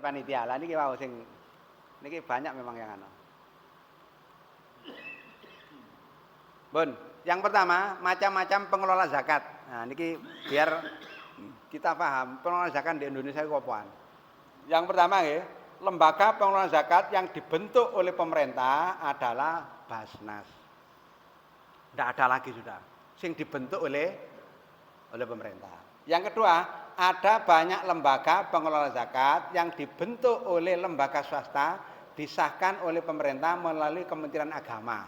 panitia. Lah niki wau sing niki banyak memang yang anu. Bun, yang pertama macam-macam pengelola zakat. Nah niki biar kita paham pengelola zakat di Indonesia itu apaan. Yang pertama nggih, lembaga pengelola zakat yang dibentuk oleh pemerintah adalah Basnas. Tidak ada lagi sudah. Sing dibentuk oleh pemerintah. Yang kedua, ada banyak lembaga pengelola zakat yang dibentuk oleh lembaga swasta, disahkan oleh pemerintah melalui Kementerian Agama.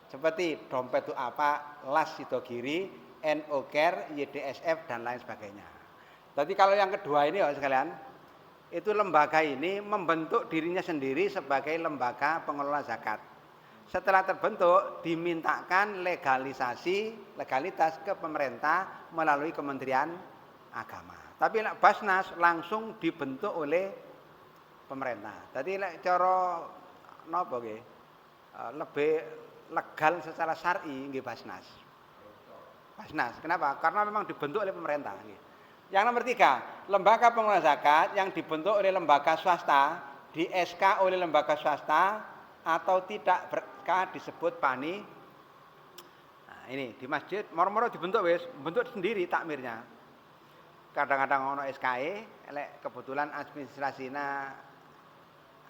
Seperti Dompet Du'afa, Las Sidogiri, NU Care, YDSF dan lain sebagainya. Jadi kalau yang kedua ini sekalian, itu lembaga ini membentuk dirinya sendiri sebagai lembaga pengelola zakat. Setelah terbentuk dimintakan legalitas ke pemerintah melalui Kementerian Agama. Tapi Basnas langsung dibentuk oleh pemerintah. Jadi cara napa nggih? Lebih legal secara syar'i nggih Basnas. Basnas. Kenapa? Karena memang dibentuk oleh pemerintah nggih. Yang nomor 3, lembaga pengelola zakat yang dibentuk oleh lembaga swasta, di SK oleh lembaga swasta atau tidak ber-SK disebut pani. Nah, ini di masjid moro-moro dibentuk wis, bentuk sendiri takmirnya. Kadang-kadang ono SKE, elek kebetulan administrasinya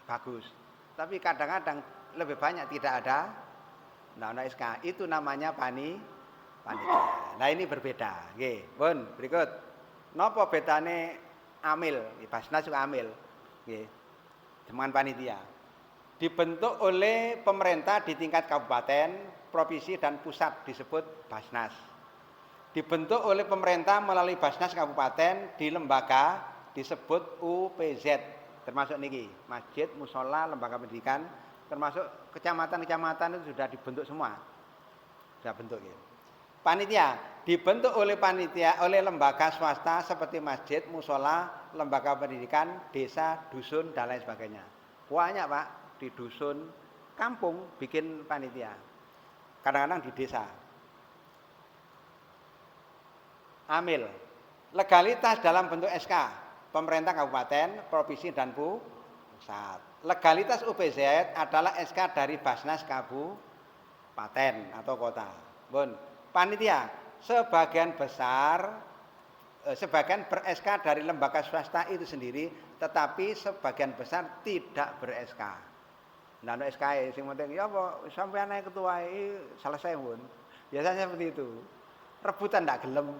bagus. Tapi kadang-kadang lebih banyak tidak ada. Nah, ono SK, itu namanya panitia. Nah, ini berbeda. Nggih, pun berikut. Napa bedane amil? Basnas juga amil. Nggih. Dengan panitia. Dibentuk oleh pemerintah di tingkat kabupaten, provinsi dan pusat disebut Basnas. Dibentuk oleh pemerintah melalui Basnas kabupaten di lembaga disebut UPZ. Termasuk niki, masjid, musola, lembaga pendidikan, termasuk kecamatan-kecamatan itu sudah dibentuk semua. Sudah bentuk ya. Panitia dibentuk oleh lembaga swasta seperti masjid, musola, lembaga pendidikan, desa, dusun dan lain sebagainya. Banyak Pak di dusun, kampung bikin panitia. Kadang-kadang di desa. Amil, legalitas dalam bentuk SK, pemerintah kabupaten, provinsi dan pusat. Legalitas UPZ adalah SK dari Basnas kabupaten atau kota. Bun. Panitia sebagian ber-SK dari lembaga swasta itu sendiri, tetapi sebagian besar tidak ber-SK. Nah, no SK sing penting ya apa sampean ae ketua selesai pun. Biasanya seperti itu. Rebutan ndak gelem.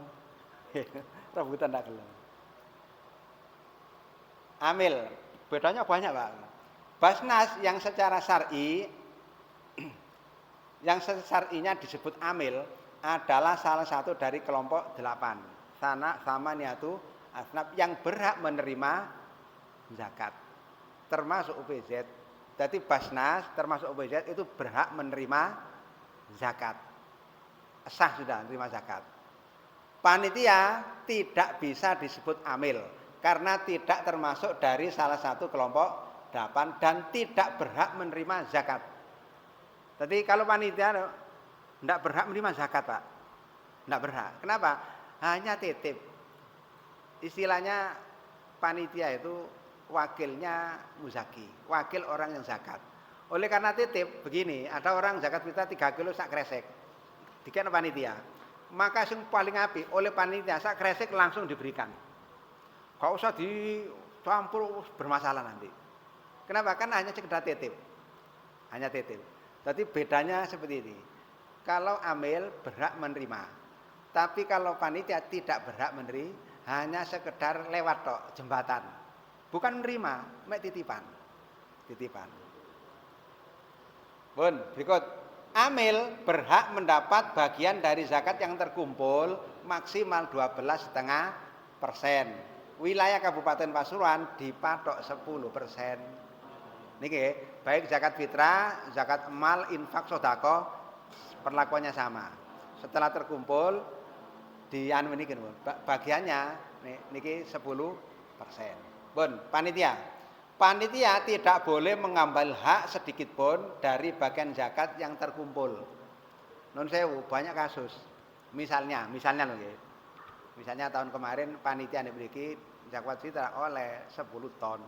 Rebutan ndak gelem. Amil, bedanya banyak, Pak. Basnas yang secara syar'i syar'inya disebut amil adalah salah satu dari kelompok 8 sama niatu asnaf yang berhak menerima zakat termasuk UPZ. Jadi Basnas termasuk UPZ itu berhak menerima zakat, sah sudah menerima zakat. Panitia tidak bisa disebut amil karena tidak termasuk dari salah satu kelompok 8 dan tidak berhak menerima zakat. Jadi kalau panitia tidak berhak menerima zakat, Pak. Tidak berhak. Kenapa? Hanya titip. Istilahnya panitia itu wakilnya muzaki, wakil orang yang zakat. Oleh karena titip, begini, ada orang zakat fitrah 3 kilo sak kresek. Dikene panitia. Maka yang paling apik oleh panitia sak kresek langsung diberikan. Gak usah dicampur bermasalah nanti. Kenapa? Kan hanya sekedar titip. Hanya titip. Jadi bedanya seperti ini. Kalau amil berhak menerima, tapi kalau panitia tidak berhak menerima, hanya sekedar lewat tok jembatan, bukan menerima, mek titipan. Bun, berikut. Amil berhak mendapat bagian dari zakat yang terkumpul maksimal 12,5%. Wilayah Kabupaten Pasuruan dipatok 10%. Niki, baik zakat fitrah, zakat emal, infak, sedekah perlakuannya sama. Setelah terkumpul di anu niki bagiannya niki 10%. Bun, panitia tidak boleh mengambil hak sedikit pun dari bagian zakat yang terkumpul. Nun sewu banyak kasus. Misalnya loh nggih. Misalnya tahun kemarin panitia niki zakat fitrah oleh 10 ton.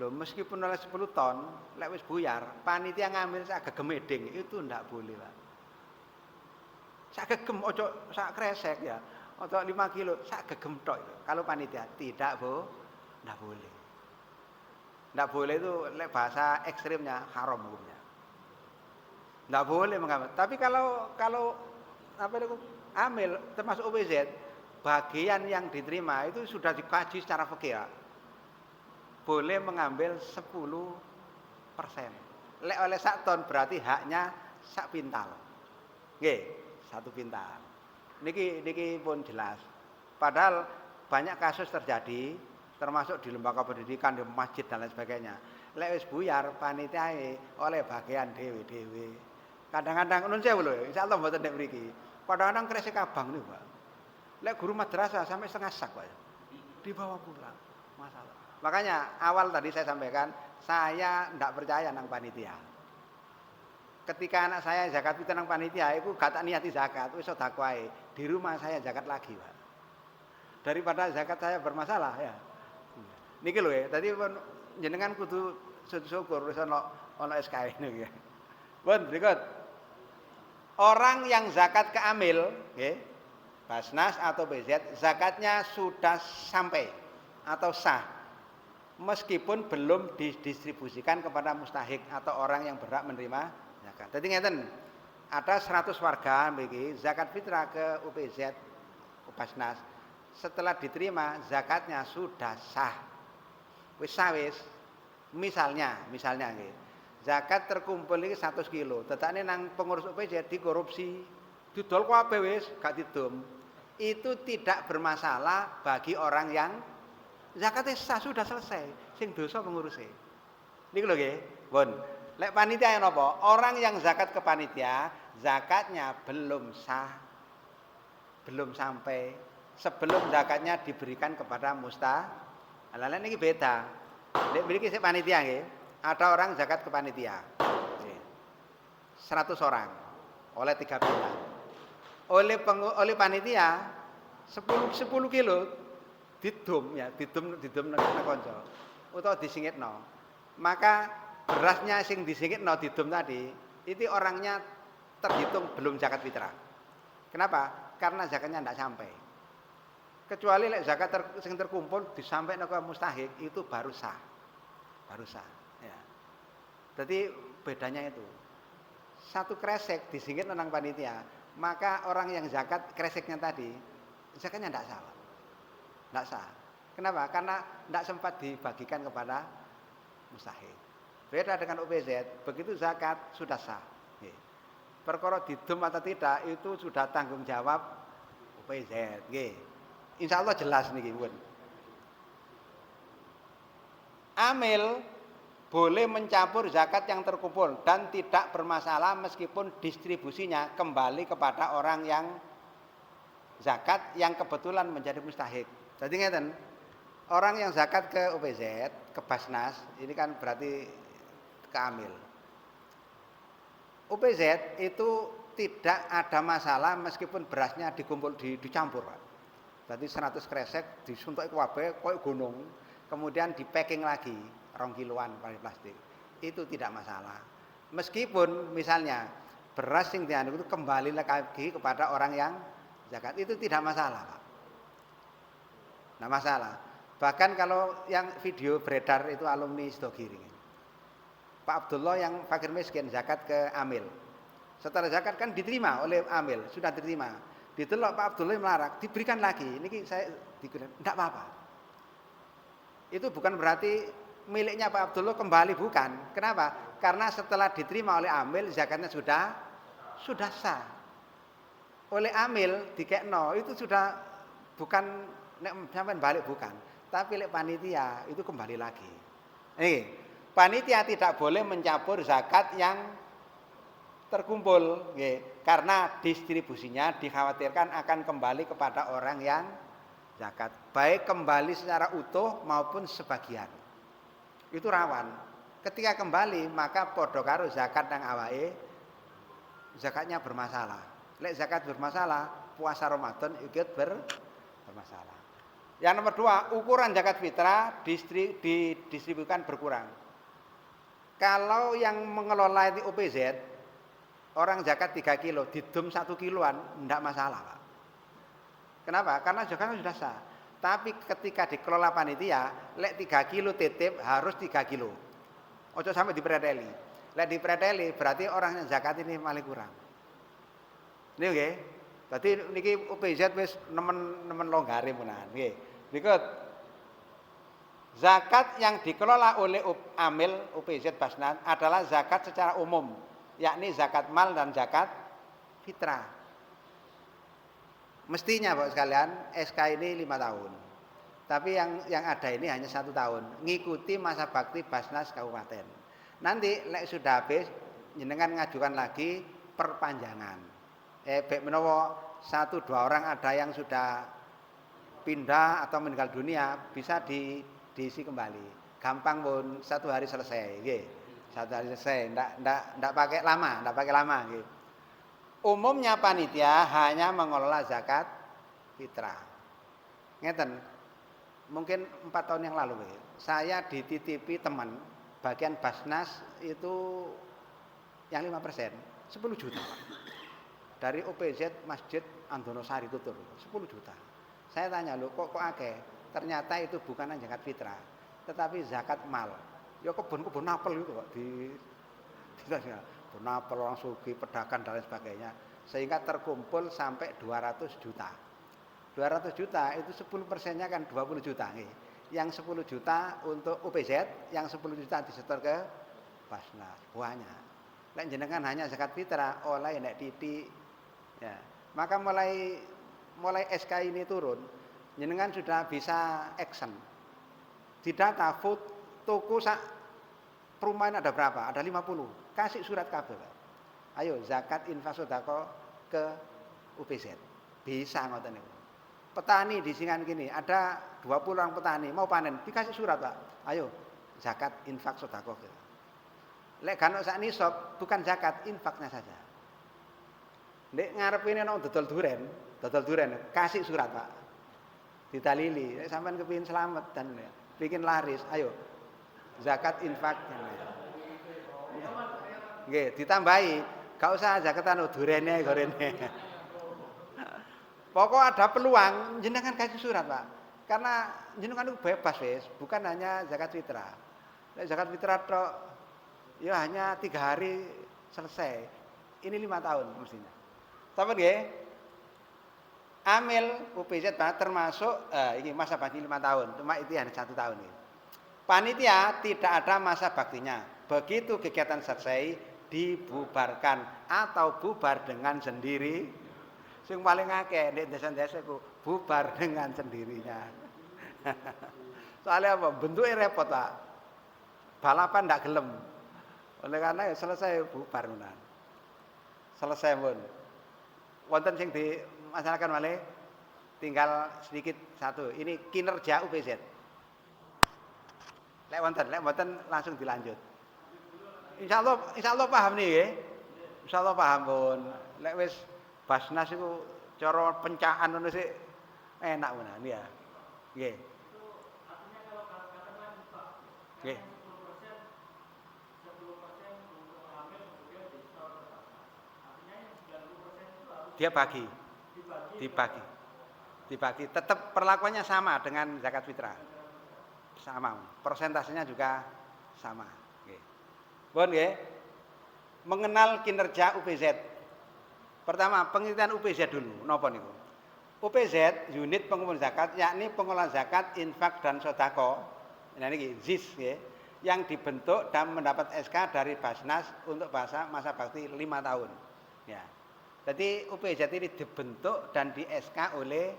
Loh, meskipun oleh 10 ton, lek wis buyar, panitia ngambil sak gegem itu ndak boleh, Pak. Sak gegem ojo sak kresek ya. Ojo 5 kilo, sak gegem tok itu. Kalau panitia tidak, ndak boleh. Ndak boleh itu lek bahasa ekstrimnya haram hukumnya. Ndak boleh mengambil. Tapi kalau apa itu amil termasuk OPZ, bagian yang diterima itu sudah dikaji secara fikih. Boleh mengambil 10%. Lek oleh sak ton berarti haknya sak pintal. Nggih, 1 pintal. Niki pun jelas. Padahal banyak kasus terjadi termasuk di lembaga pendidikan, di masjid dan lain sebagainya. Lek wis buyar panitiae oleh bagian dhewe-dhewe. Kadang-kadang nun sewu lho, insyaallah mboten nek mriki. Kadang-kadang kresek abang niku, Pak. Lek guru madrasah sampai setengah sak, Pak. Dibawa pulang. Masalah. Makanya awal tadi saya sampaikan, saya ndak percaya nang panitia. Ketika anak saya zakat fitrah nang panitia, itu gak tak niati zakat, wis sedekah wae. Di rumah saya zakat lagi, Pak. Daripada zakat saya bermasalah ya. Niki lho ya, tadi jenengan kudu syukur wis ana SK niku ya. Pun berikut. Orang yang zakat ke amil, nggih, Basnas atau BZ, zakatnya sudah sampai atau sah. Meskipun belum didistribusikan kepada mustahik atau orang yang berhak menerima zakat. Dadi ngeten, ada 100 warga mriki zakat fitrah ke UPZ, ke Basnas. Setelah diterima zakatnya sudah sah. Wis sah wis. Misalnya nggih. Zakat terkumpul iki 100 kilo, tetakne nang pengurus UPZ dikorupsi. Didol kabeh wis, gak didum. Itu tidak bermasalah bagi orang yang zakatnya sah sudah selesai, sing dosa pengurusnya. Niku lho nggih, pun. Lek panitia napa? Orang yang zakat ke panitia, zakatnya belum sah. Belum sampai sebelum zakatnya diberikan kepada mustahik. Lah niki beda. Lek mriki sik panitia nggih, ada orang zakat ke panitia. 100 orang oleh 3 pintal. Oleh panitia 10 kilo didum nang kanca utawa disingitno. Maka berasnya sing disingitno didum tadi, itu orangnya terhitung belum zakat fitrah. Kenapa? Karena zakatnya tidak sampai. Kecuali lek zakat sing terkumpul disampaikan ke mustahik itu baru sah. Baru sah, ya. Jadi bedanya itu. 1 kresek disingit nang panitia, maka orang yang zakat kreseknya tadi zakatnya tidak sah. Tidak sah. Kenapa? Karena tidak sempat dibagikan kepada mustahik. Beda dengan UPZ, begitu zakat sudah sah. Perkara didum atau tidak itu sudah tanggung jawab UPZ. Insya Allah jelas nih, pun. Amil boleh mencampur zakat yang terkumpul dan tidak bermasalah meskipun distribusinya kembali kepada orang yang zakat yang kebetulan menjadi mustahik. Jadi ngeten, orang yang zakat ke UPZ, ke Basnas, ini kan berarti ke amil. UPZ itu tidak ada masalah meskipun berasnya dicampur, Pak. Berarti 100 kresek disuntuk kabeh koyo gunung, kemudian di packing lagi 2 kiloan pakai plastik. Itu tidak masalah. Meskipun misalnya beras yang dianu itu kembali lagi kepada orang yang zakat, itu tidak masalah, Pak. Nah, masalah. Bahkan kalau yang video beredar itu alumni Sidogiri. Pak Abdullah yang fakir miskin zakat ke amil. Setelah zakat kan diterima oleh amil, sudah diterima. Ditelok Pak Abdullah melarang, diberikan lagi. Niki saya diberikan, enggak apa-apa. Itu bukan berarti miliknya Pak Abdullah kembali, bukan. Kenapa? Karena setelah diterima oleh amil zakatnya sudah sah. Oleh amil dikekno itu sudah bukan nek sampean balik bukan, tapi lek panitia itu kembali lagi. Panitia tidak boleh mencampur zakat yang terkumpul, karena distribusinya dikhawatirkan akan kembali kepada orang yang zakat, baik kembali secara utuh maupun sebagian. Itu rawan. Ketika kembali maka padha karo zakat nang awake, zakatnya bermasalah. Lek zakat bermasalah, puasa Ramadan ikut bermasalah. Yang nomor dua, ukuran zakat fitrah didistribusikan berkurang. Kalau yang mengelola itu OPZ, orang zakat 3 kilo, didum 1 kiloan, tidak masalah Pak. Kenapa? Karena zakatnya sudah sah. Tapi ketika dikelola panitia, lek 3 kilo titip harus 3 kilo. Ojo sampai dipreteli. Lek dipreteli berarti orang yang zakat ini malah kurang. Ini oke. Berarti niki OPZ wis nemen longgare menahan. Nggih. Berikut. Zakat yang dikelola oleh amil OPZ Basnas adalah zakat secara umum, yakni zakat mal dan zakat fitrah. Mestinya Bapak sekalian, SK ini 5 tahun. Tapi yang ada ini hanya 1 tahun, ngikuti masa bakti Basnas Kabupaten. Nanti lek sudah habis, jenengan ngajukan lagi perpanjangan. Baik menawa 1-2 orang ada yang sudah pindah atau meninggal dunia, bisa diisi kembali. Gampang pun 1 hari selesai, nggih. 1 hari selesai, ndak pakai lama, nggih. Umumnya panitia hanya mengelola zakat fitrah. Ngeten. Mungkin 4 tahun yang lalu, saya dititipi teman bagian Basnas itu yang 5%, 10 juta. Dari OPZ Masjid Andonosari Tutur, 10 juta. Saya tanya, loh kok akeh? Ternyata itu bukan zakat fitrah, tetapi zakat mal. Ya kebun-kebun apel itu kok kebun apel, orang sugih, pedagang dan lain sebagainya. Sehingga terkumpul sampai 200 juta. 200 juta itu 10%-nya kan 20 juta nih. Yang 10 juta untuk OPZ, yang 10 juta disetor ke Basnas. Banyak. Lek jenengan hanya zakat fitrah oleh nek titik. Ya. Maka mulai SK ini turun, jenengan sudah bisa action. Di data food toko sak perumahan ada berapa? Ada 50. Kasih surat kabel. Ayo zakat infak sedekah ke UPZ. Bisa ngoten niku. Petani di Singan gini, ada 20 orang petani mau panen, dikasih surat Pak. Ayo zakat infak sedekah. Lek kan sak nisab bukan zakat, infaknya saja. Nek ngarepine ana dodol duren, kasih surat Pak. Ditalili, sampean kepengin selamat dan bikin laris, ayo zakat infak. Nggih, ditambahi, gak usah zakat anu durene gorene. Pokok ada peluang jenengan kasih surat Pak. Karena jenengan itu bebas wis, bukan hanya zakat fitrah. Zakat fitrah tok ya hanya 3 hari selesai. Ini 5 tahun mestinya. Tapi nggih, amil UPZ termasuk ini masa bakti 5 tahun, cuma itu hanya 1 tahun ini. Panitia tidak ada masa baktinya. Begitu kegiatan selesai dibubarkan atau bubar dengan sendiri. Sing paling akeh nek desa-desa iku bubar dengan sendirinya. Soalnya apa? Bentuknya repot Pak. Balapan ndak gelem. Oleh karena ya selesai bubar menan. Selesai pun. Wonten sing dimasalahkan malih tinggal sedikit satu. Ini kinerja UPZ. Lek wonten langsung dilanjut. Insyaallah paham nih nggih. Insyaallah paham pun. Lek wis Basnas itu cara pencaan ngono sik enak menan ya. Nggih. Artinya kalau katakanlah Pak, Nggih. 10% untuk hamil kemudian disetor ke Basnas. Artinya yang 90% itu harus Dia bagi. Dibagi. Tetap perlakuannya sama dengan zakat fitrah. Sama. Persentasenya juga sama. Nggih. Pun nggih. Mengenal kinerja UPZ. Pertama, pengertian UPZ dulu. Napa niku? UPZ, unit pengumpul zakat, yakni pengelola zakat, infak dan sedekah. Nah niki ZIS nggih, yang dibentuk dan mendapat SK dari Basnas untuk masa bakti 5 tahun. Ya. Jadi UPZ ini dibentuk dan di SK oleh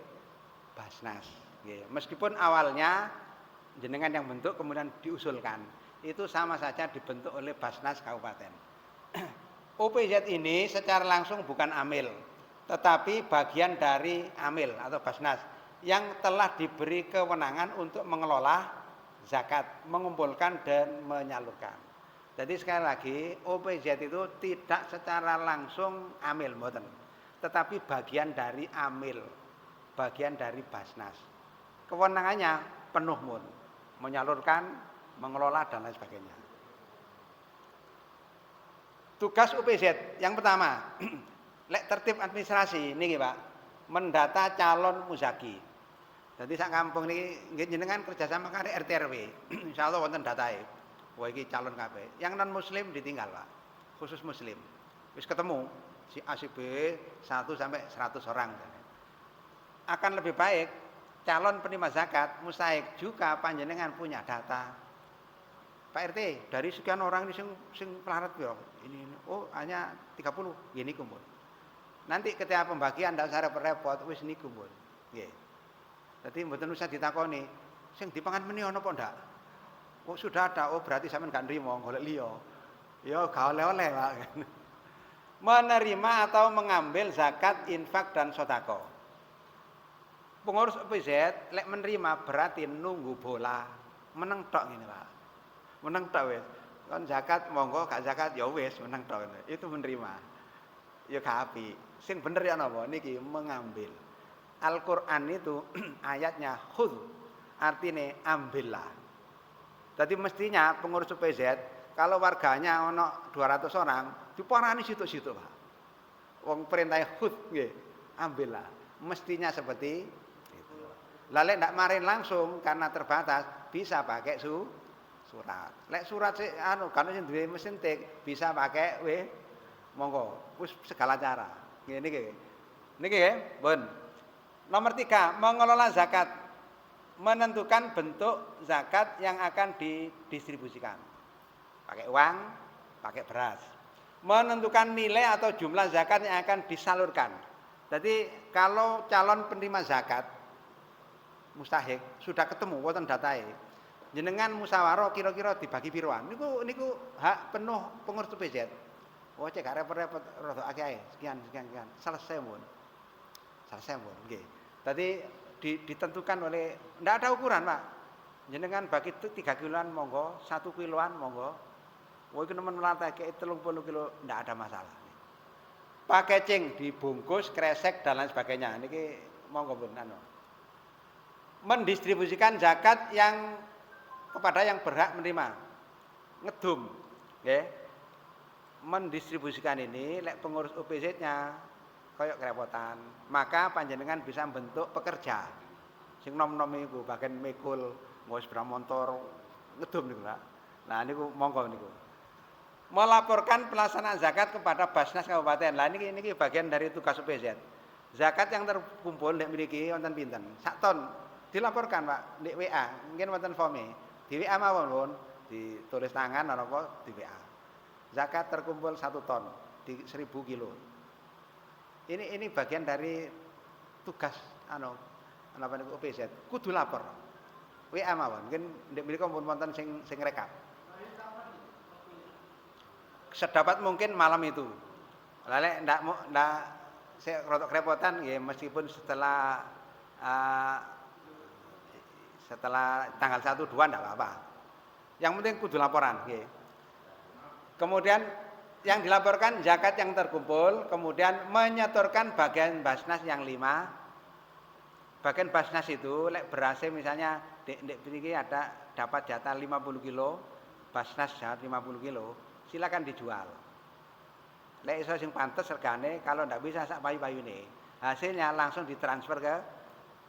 Basnas. Nggih. Meskipun awalnya jenengan yang bentuk kemudian diusulkan, itu sama saja dibentuk oleh Basnas Kabupaten. OPZ ini secara langsung bukan amil, tetapi bagian dari amil atau Basnas yang telah diberi kewenangan untuk mengelola zakat, mengumpulkan dan menyalurkan. Jadi sekali lagi OPZ itu tidak secara langsung amil mboten, tetapi bagian dari amil, bagian dari Basnas. kewenangannya penuh mun, menyalurkan, mengelola dan lain sebagainya. Tugas UPZ yang pertama, lek tertib administrasi niki Pak, mendata calon muzaki. Jadi sak kampung niki nggih jenengan kerjasama karo RT RW. Insyaallah wonten datae. Wah iki calon kabeh. Yang non muslim ditinggal Pak. Khusus muslim. Wis ketemu si A si B 1 sampai 100 orang. Akan lebih baik calon penerima zakat mustahik juga panjenengan punya data. Pak RT, dari sekian orang ini sing pelarat piro? Ini. Oh, hanya 30. Gini kumpul. Nanti ketika pembagian ndak usah repot-repot, wis niku kumpul. Nggih. Dadi mboten usah ditakoni, sing dipangan meni ana apa ndak? Oh, sudah ada. Oh, berarti sampean gak nrimo, golek liya. Ya gak oleh-oleh, Pak. Menerima atau mengambil zakat, infak dan sedekah. Pengurus UPZ lek menerima berarti nunggu bola. Meneng tok ngene, Pak. Meneng tok wis. Kon zakat monggo, gak zakat ya wis meneng tok. Itu menerima. Ya gak apik. Sing bener ya napa? Niki mengambil. Al-Qur'an itu ayatnya khudz. Artinya ambillah. Jadi mestinya pengurus UPZ kalau warganya ono 200 orang, diparani situ-situ, Pak. Wong perintahnya khudz nggih, ambillah. Mestinya seperti itu. Lalu ndak marin langsung karena terbatas, bisa pakai surat. Lek surat sih kan sing duwe mesin tik bisa pakai monggo. Wis segala cara. Nggih niki. Niki nggih, pun. Nomor 3, mengelola zakat. Menentukan bentuk zakat yang akan didistribusikan. Pakai uang, pakai beras. Menentukan nilai atau jumlah zakat yang akan disalurkan. Jadi kalau calon penerima zakat mustahik sudah ketemu wonten datae. Jenengan musyawarah kira-kira dibagi piroan. Niku hak penuh pengurus UPZ. Oh cek gak repot-repot rada akeh sekian. Selesai mun. Nggih. Tadi ditentukan oleh ndak ada ukuran, Pak. Jenengan bagi itu 3 kiloan monggo, 1 kiloan monggo. Woi iki nemen melatake 30 kilo ndak ada masalah. Packaging dibungkus, kresek dan lain sebagainya. Niki monggo pun mendistribusikan zakat yang kepada yang berhak menerima. Ngedum, nggih. Mendistribusikan ini lek pengurus UPZ-nya koyok kerepotan, maka panjenengan bisa bentuk pekerja. Sing nom-nom iku bagian mikul, nggo sepeda motor, ngedum niku, Pak. Nah niku monggo niku. Melaporkan pelaksanaan zakat kepada Basnas Kabupaten. Lah niki bagian dari tugas UPZ. Zakat yang terkumpul nek mriki wonten pinten? 1 ton. Dilaporkan, Pak, di WA. Mungkin wonten forme. Di WA mawon, ditulis tangan apa di WA. Zakat terkumpul 1 ton di 1000 kilo. Ini bagian dari tugas apa niku UPZ. Kudu lapor. WA mawon. Mungkin ndek mriku pun wonten sing rekap. Sedapat mungkin malam itu. Lale ndak saya rotok kerepotan ya meskipun setelah tanggal 1 2 ndak apa-apa. Yang penting kudu laporan nggih. Kemudian yang dilaporkan zakat yang terkumpul, kemudian menyetorkan bagian Basnas yang 5. Bagian Basnas itu lek berhasil misalnya ndek mriki ada dapat jatah 50 kilo, Basnas jatah 50 kilo. Silakan dijual. Lek iso sing pantes regane, kalau ndak bisa sak payu-payune. Hasilnya langsung ditransfer ke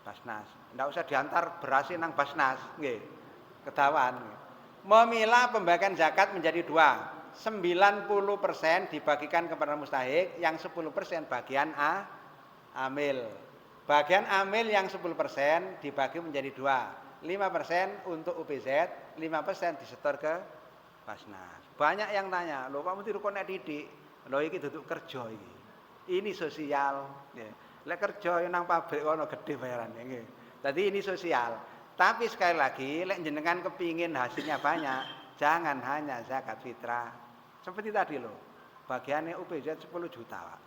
Basnas. Ndak usah diantar berasnya nang Basnas, nggih. Kedawan. Memilah pembagian zakat menjadi 2. 90% dibagikan kepada mustahik, yang 10% bagian amil. Bagian amil yang 10% dibagi menjadi 2. 5% untuk UPZ, 5% disetor ke Basnas. Banyak yang tanya, lho Pak Menteri kok nek didik, lho iki duduk kerja iki. Ini sosial, nggih. Lek kerja nang pabrik ono gede bayarane, nggih. Dadi ini sosial. Tapi sekali lagi, lek jenengan kepingin hasilnya banyak, jangan hanya zakat fitrah. Seperti tadi loh, bagiannya UPZ 10 juta, Pak.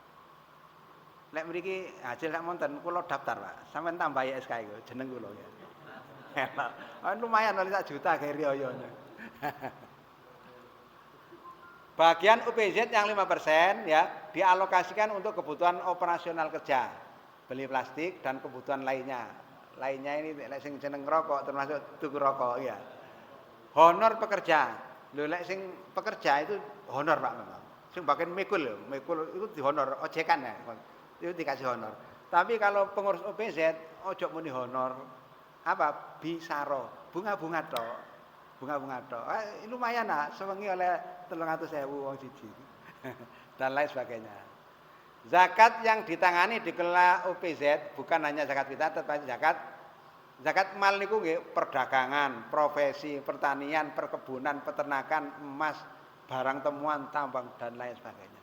Lek mriki hasil sak monten kula daftar, Pak. Sampeyan tambahi SK iku jeneng kula ya. Lumayan oleh 1 juta kae riyoyone. Bagian UPZ yang 5% ya dialokasikan untuk kebutuhan operasional kerja, beli plastik dan kebutuhan lainnya. lainnya ini lek sing seneng rokok termasuk tuku rokok ya. Honor pekerja. Lho lek sing pekerja itu honor Pak memang. Sing bagian mikul lho, mikul itu dihonor ojekan ya. Itu dikasih honor. Tapi kalau pengurus OPZ ojo muni honor. Apa? Bisaro. Bunga-bunga tok. Bunga-bunga tok. Lumayan lah sewengi oleh 300.000 wong siji. Dan lain sebagainya. Zakat yang ditangani dikelola OPZ bukan hanya zakat fitrah tetapi zakat mal niku nggih perdagangan, profesi, pertanian, perkebunan, peternakan, emas, barang temuan, tambang dan lain sebagainya.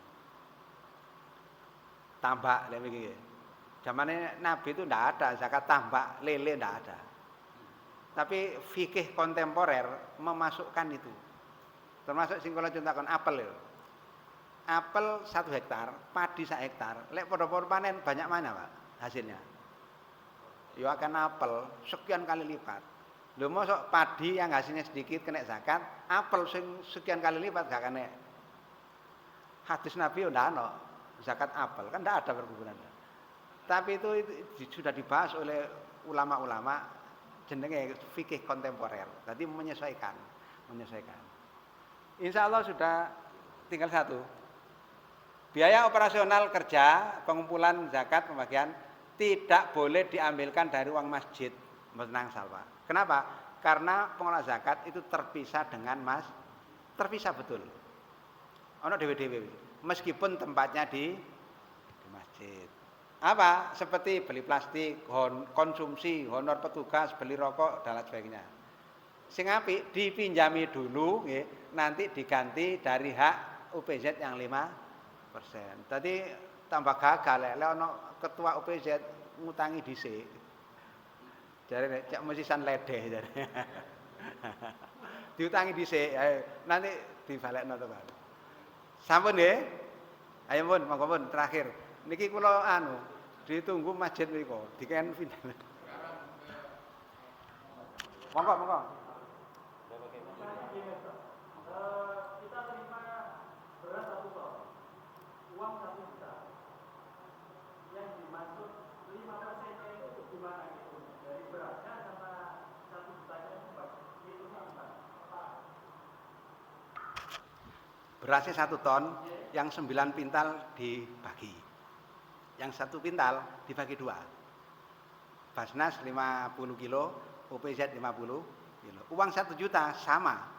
Tambak lek iki. Zamane Nabi itu ndak ada zakat tambak, lele ndak ada. Tapi fikih kontemporer memasukkan itu. Termasuk sing kula contohkan apel lho. Apel 1 hektar, padi 1 hektar. Lek padha-padha panen banyak mana, Pak? Hasilnya. Ya akan apel sekian kali lipat. Lho mosok padi yang hasilnya sedikit kena zakat, apel sing sekian kali lipat gak kena. Hadis Nabi yo ndak ono zakat apel, kan ndak ada perkebunan. Tapi itu sudah dibahas oleh ulama-ulama jenenge fikih kontemporer. Jadi menyesuaikan. Insya Allah sudah tinggal satu. Biaya operasional kerja, pengumpulan zakat, pembagian tidak boleh diambilkan dari uang masjid. Menang salwa. Kenapa? Karena pengelola zakat itu terpisah dengan terpisah betul. Ono dewe-dewe. Meskipun tempatnya di masjid. Apa? Seperti beli plastik, konsumsi, honor petugas, beli rokok dan lain sebagainya. Sing apik dipinjami dulu, nanti diganti dari hak OPZ yang 5%. Tadi tambah gagal lek ono ketua OPZ ngutangi dhisik. Jare cek mesisan ledeh jare. Diutangi dhisik, nanti dibalekno to, Pak. Sampun nggih? Ayo pun, monggo pun terakhir. Niki kula ditunggu masjid mriku, diken pindah. Monggo. Kita terima beras 1 ton, uang 1 juta. Yang dimaksud 5%-nya itu gimana gitu? Dari berasnya sama 1 jutanya itu sama. Berasnya 1 ton, yang 9 pintal dibagi. Yang 1 pintal dibagi 2. Basnas 50 kilo, OPZ 50 kilo. Uang 1 juta sama.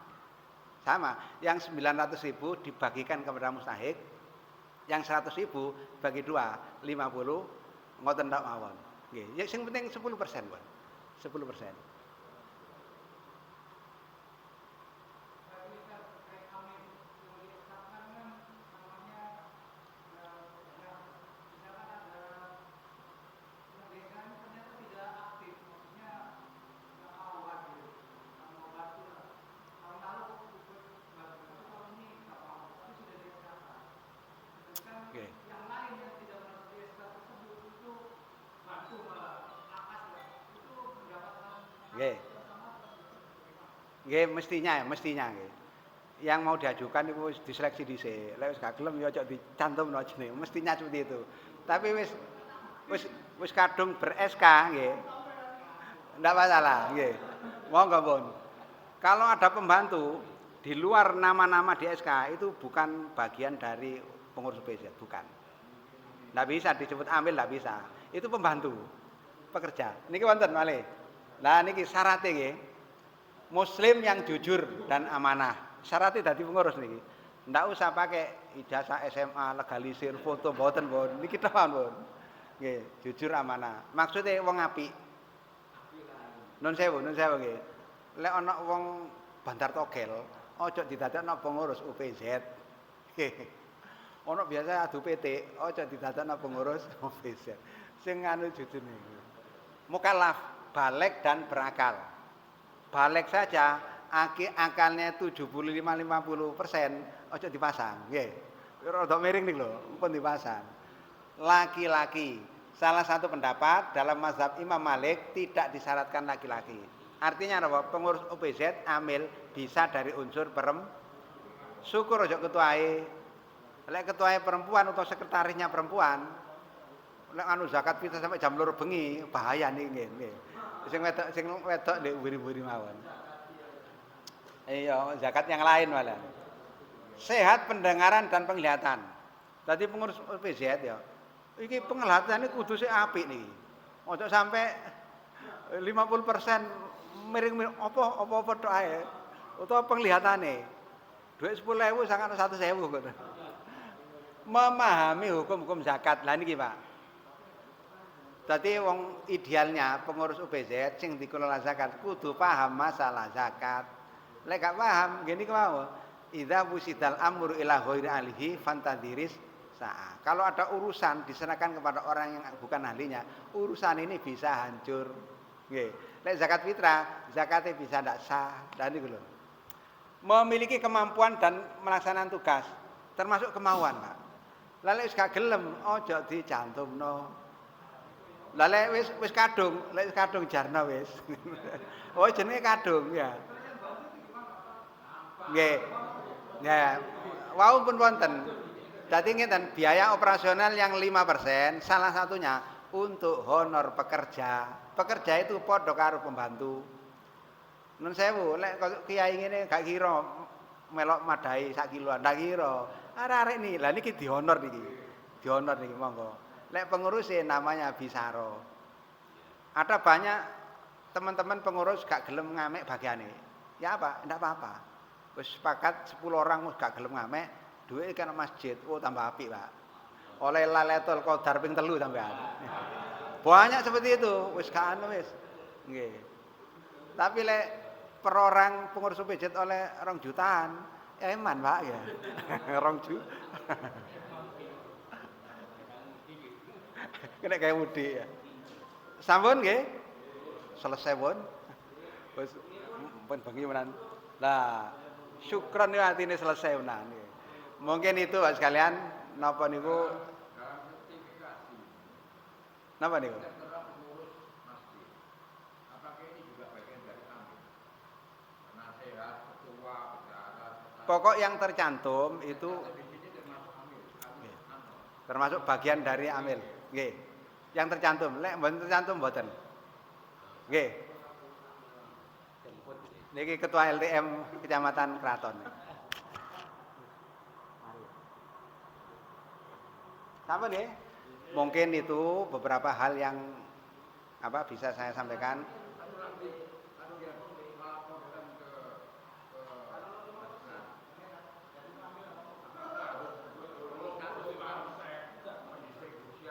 Yang 900.000 dibagikan kepada mustahik, yang 100.000 bagi 2, 50 ngoten tok mawon. Nggih, ya sing penting 10%, Pak. 10%. Nggih, mestinya nggih. Yang mau diajukan itu wis diseleksi dhisik. Lek wis gak gelem ya ojo dicantumno jenenge. Mestinya seperti itu. Tapi wis kadung ber-SK nggih. Ndak masalah, nggih. Monggo, Pun. Kalau ada pembantu di luar nama-nama di SK itu bukan bagian dari pengurus BZ, bukan. Ndak bisa disebut amil, ndak bisa. Itu pembantu pekerja. Niki wonten malih. Lah niki syaratnya nggih. Muslim yang jujur dan amanah. Syaratnya dadi pengurus niki. Ndak usah pakai ijazah SMA, legalisir, foto mboten, Pun. Niki teman, Pun. Nggih, jujur amanah. Maksudnya wong apik. Nun sewu nggih. Lek ana wong bantar togel, ojo didadekno pengurus UPZ. Ono biasa adu PT, ojo didadekno pengurus UPZ. Sing anu jujur niku. Mukallaf, baligh dan berakal. Baligh saja akalnya 75-50%, ojo dipasang, nggih. Rada miring nih lho, pun dipasang. Laki-laki, salah satu pendapat dalam mazhab Imam Malik tidak disyaratkan laki-laki. Artinya apa? Pengurus OPZ amil bisa dari unsur syukur ojo ketuae. Lek ketuae perempuan atau sekretarisnya perempuan, lek anu zakat fitrah sampai jam 2 bengi bahaya nih nggih. Sing wedok ndek buri-buri mawon. Iya, zakat yang lain malah. Sehat pendengaran dan penglihatan. Tadi pengurus PZ ya. Iki penglihatane kudu sik apik niki. Ojo sampai 50% miring-miring apa tok ae. Utawa penglihatane. Duit 10.000 sangat 100.000 kok. Memahami hukum-hukum zakat. Lah niki, Pak. Dadi wong idealnya pengurus UPZ sing dikelola zakat kudu paham masalah zakat. Lek gak paham, gini mau. Idza wusidal amru ila ghairi ahlihi fantadiris sa'a. Kalau ada urusan diserahkan kepada orang yang bukan ahlinya, urusan ini bisa hancur. Nggih. Lek zakat fitrah, zakatnya bisa ndak sah. Dan niku lho. Memiliki kemampuan dan melaksanakan tugas, termasuk kemauan, Pak. Lah lek wis gak gelem, aja dicantumno. Lah lek wis kadung, jarno wis. Oh jenenge kadung ya. Nggih. Ya, wau pun wonten. Dadi ngeten, biaya operasional yang 5% salah satunya untuk honor pekerja. Pekerja itu padha karo pembantu. Nun sewu, lek kiai ngene gak kira melok madai sak kiloan, ndak kira. Arek-arek niki, lah niki dihonor niki. Dihonor niki monggo. Lek pengurusnya namanya Bisaro. Ada banyak teman-teman pengurus gak gelem ngamek bagiane. Ya apa? Ndak apa-apa. Wis sepakat 10 orang wis gak gelem ngamek, duwe kan masjid. Oh tambah apik, Pak. Oleh Lailatul Qadar ping 3 sampean. Banyak seperti itu, wis gak anu wis. Nggih. Tapi lek per orang pengurus UPZ oleh 2 jutaan, eman, Pak ya. 2 juta. Kena kayak mudik ya. Sampun nggih? Selesai pun. Wis pun bengi menan. Lah, syukron ya atine selesai menan. Mungkin itu Pak sekalian, napa niku? Napa niku? Pokok yang tercantum itu termasuk bagian dari amil. Nggih. Yang tercantum, lek mboten tercantum mboten. Nggih. Niki ketua LTM Kecamatan Kraton. Sampun nggih? Mungkin itu beberapa hal yang bisa saya sampaikan.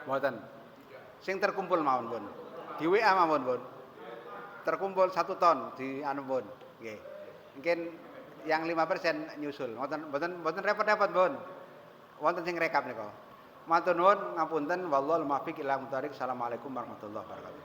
Mboten. Sing terkumpul mawon pun. Di WA mawon pun. Terkumpul 1 ton di anu pun. Nggih. Mungkin yang 5% nyusul. Mboten repot-repot pun. Wonten sing rekap nika. Matur nuwun ngapunten wallahul muwaffiq ila muthariq. Assalamualaikum warahmatullahi wabarakatuh.